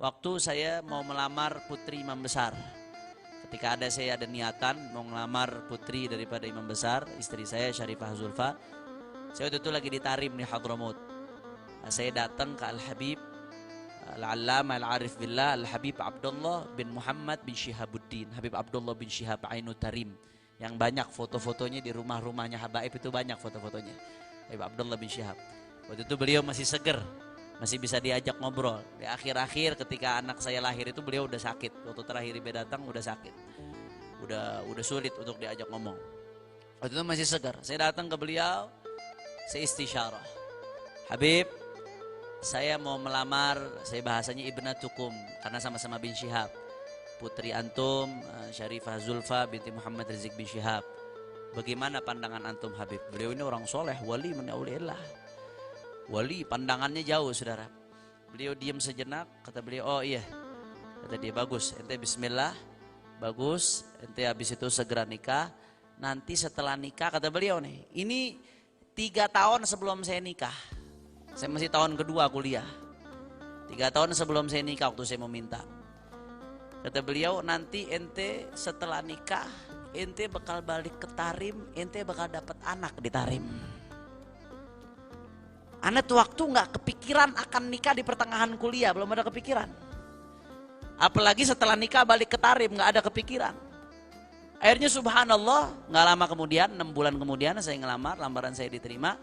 waktu saya mau melamar putri imam besar. Ketika saya ada niatan mau melamar putri daripada imam besar, istri saya Syarifah Zulfa. Saya waktu itu lagi di Tarim di Hadramaut. Saya datang ke Al-Habib Al-Allamah Al-Arif Billah Al-Habib Abdullah bin Muhammad bin Syihabuddin, Habib Abdullah bin Syihab Ainut Tarim, yang banyak foto-fotonya di rumah-rumahnya habaib, itu banyak foto-fotonya Habib Abdullah bin Syihab. Waktu itu beliau masih seger, masih bisa diajak ngobrol. Di akhir-akhir ketika anak saya lahir itu beliau udah sakit. Waktu terakhir dia datang udah sakit, udah sulit untuk diajak ngomong. Waktu itu masih segar. Saya datang ke beliau, saya istisyarah. Habib, saya mau melamar, saya bahasanya ibnatukum karena sama-sama bin Syihab. Putri antum Syarifah Zulfa binti Muhammad Rizik bin Syihab. Bagaimana pandangan antum Habib? Beliau ini orang soleh, wali min auliillah. Wali, pandangannya jauh saudara. Beliau diam sejenak, kata beliau, oh iya, kata dia, bagus, ente bismillah, bagus, ente habis itu segera nikah. Nanti setelah nikah, kata beliau nih, ini 3 tahun sebelum saya nikah, saya masih tahun kedua kuliah, 3 tahun sebelum saya nikah waktu saya mau minta, kata beliau, nanti ente setelah nikah, ente bakal balik ke Tarim, ente bakal dapat anak di Tarim. Anda tuh waktu nggak kepikiran akan nikah di pertengahan kuliah, belum ada kepikiran. Apalagi setelah nikah balik ke Tarim, nggak ada kepikiran. Akhirnya subhanallah, nggak lama kemudian, 6 bulan kemudian saya ngelamar, lamaran saya diterima.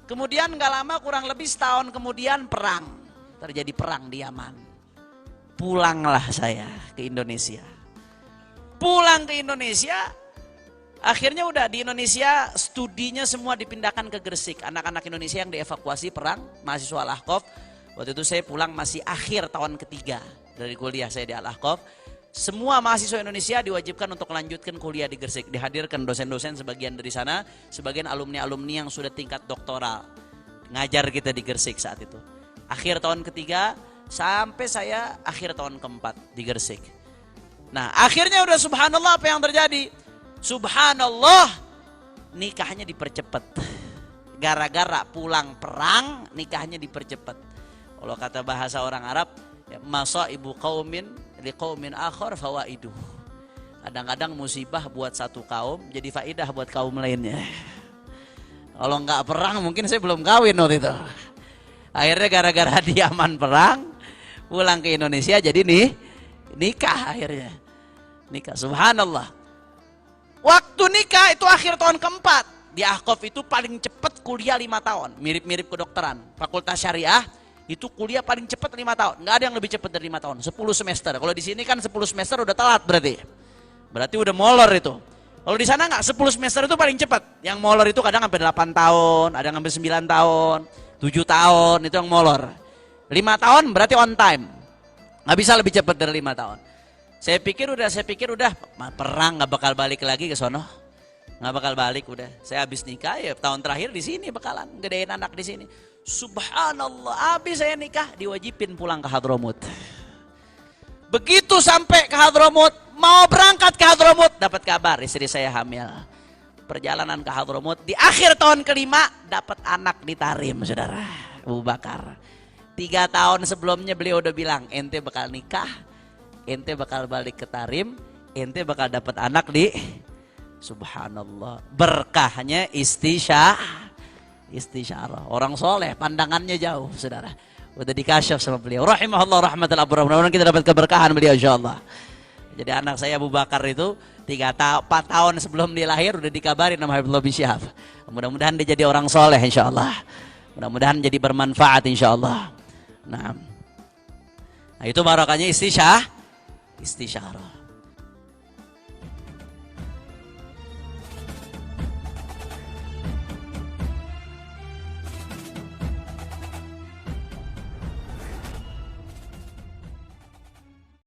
Kemudian nggak lama, kurang lebih setahun kemudian perang, terjadi perang di Yaman. Pulanglah saya ke Indonesia. Pulang ke Indonesia. Akhirnya udah di Indonesia studinya semua dipindahkan ke Gresik. Anak-anak Indonesia yang dievakuasi perang, mahasiswa Al-Ahqaf. Waktu itu saya pulang masih akhir tahun ketiga dari kuliah saya di Al-Ahqaf. Semua mahasiswa Indonesia diwajibkan untuk melanjutkan kuliah di Gresik. Dihadirkan dosen-dosen sebagian dari sana, sebagian alumni-alumni yang sudah tingkat doktoral. Ngajar kita di Gresik saat itu. Akhir tahun ketiga sampai saya akhir tahun keempat di Gresik. Nah akhirnya udah subhanallah, apa yang terjadi? Subhanallah, nikahnya dipercepat. Gara-gara pulang perang, nikahnya dipercepat. Kalau kata bahasa orang Arab, masa ibu qaumin li qaumin akhar fawaidu. Kadang-kadang musibah buat satu kaum jadi faidah buat kaum lainnya. Kalau nggak perang mungkin saya belum kawin waktu itu. Akhirnya gara-gara di Yaman perang, pulang ke Indonesia jadi nikah akhirnya. Nikah, subhanallah. Waktu nikah itu akhir tahun keempat. Di Ahqaf itu paling cepat kuliah 5 tahun. Mirip-mirip kedokteran. Fakultas Syariah itu kuliah paling cepat 5 tahun. Nggak ada yang lebih cepat dari 5 tahun. 10 semester. Kalau di sini kan 10 semester udah telat berarti. Berarti udah molor itu. Kalau di sana nggak, 10 semester itu paling cepat. Yang molor itu kadang sampai 8 tahun, ada yang sampai 9 tahun, 7 tahun, itu yang molor. 5 tahun berarti on time. Nggak bisa lebih cepat dari 5 tahun. Saya pikir udah perang nggak bakal balik lagi ke sono, nggak bakal balik udah. Saya habis nikah ya tahun terakhir di sini bakalan gedein anak di sini. Subhanallah, habis saya nikah diwajibin pulang ke Hadramaut. Begitu sampai ke Hadramaut, mau berangkat ke Hadramaut, dapat kabar istri saya hamil. Perjalanan ke Hadramaut di akhir tahun kelima dapat anak di Tarim, saudara Abu Bakar. 3 tahun sebelumnya beliau udah bilang, ente bakal nikah, ente bakal balik ke Tarim, ente bakal dapat anak di, subhanallah, berkahnya istisyarah. Orang soleh pandangannya jauh, saudara. Udah dikasyaf sama beliau, rahimahullah rahmatul abrah. Mudah-mudahan kita dapat keberkahan beliau insyaallah. Jadi anak saya Abu Bakar itu 4 tahun sebelum dia lahir udah dikabarin sama Habibullah bin Syihab. Mudah-mudahan dia jadi orang soleh insyaallah. Mudah-mudahan jadi bermanfaat insyaallah. Nah itu barakahnya istisyarah.